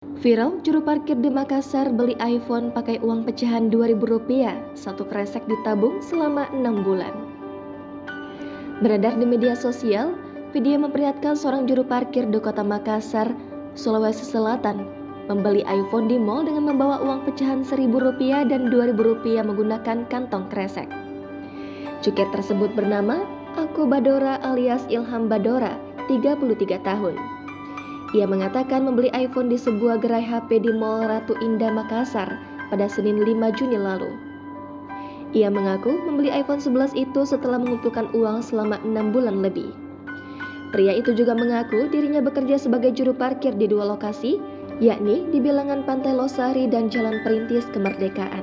Viral, juru parkir di Makassar beli iPhone pakai uang pecahan Rp2.000, satu kresek ditabung selama 6 bulan. Beredar di media sosial, video memperlihatkan seorang juru parkir di kota Makassar, Sulawesi Selatan, membeli iPhone di mal dengan membawa uang pecahan Rp1.000 dan Rp2.000 menggunakan kantong kresek. Jukir tersebut bernama Ako Badora alias Ilham Badora, 33 tahun. Ia mengatakan membeli iPhone di sebuah gerai HP di Mall Ratu Indah Makassar pada Senin 5 Juni lalu. Ia mengaku membeli iPhone 11 itu setelah mengumpulkan uang selama 6 bulan lebih. Pria itu juga mengaku dirinya bekerja sebagai juru parkir di dua lokasi, yakni di bilangan Pantai Losari dan Jalan Perintis Kemerdekaan.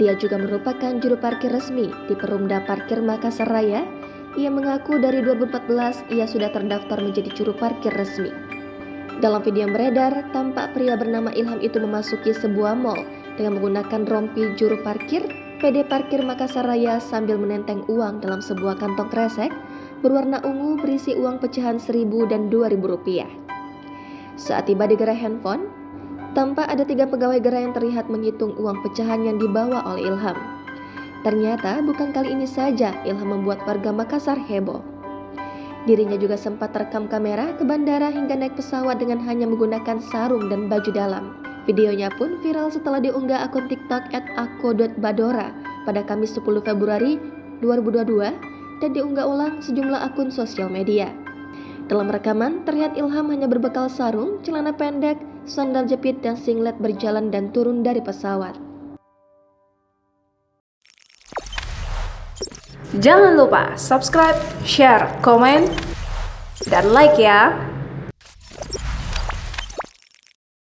Dia juga merupakan juru parkir resmi di Perumda Parkir Makassar Raya. Ia mengaku dari 2014 ia sudah terdaftar menjadi juru parkir resmi. Dalam video yang beredar, tampak pria bernama Ilham itu memasuki sebuah mal dengan menggunakan rompi juru parkir PD Parkir Makassar Raya sambil menenteng uang dalam sebuah kantong kresek berwarna ungu berisi uang pecahan Rp1.000 dan Rp2.000. Saat tiba di gerai handphone, tampak ada 3 pegawai gerai yang terlihat menghitung uang pecahan yang dibawa oleh Ilham. Ternyata bukan kali ini saja Ilham membuat warga Makassar heboh. Dirinya juga sempat terekam kamera ke bandara hingga naik pesawat dengan hanya menggunakan sarung dan baju dalam. Videonya pun viral setelah diunggah akun TikTok @ako.badora pada Kamis 10 Februari 2022 dan diunggah ulang sejumlah akun sosial media. Dalam rekaman, terlihat Ilham hanya berbekal sarung, celana pendek, sandal jepit, dan singlet berjalan dan turun dari pesawat. Jangan lupa subscribe, share, komen, dan like ya.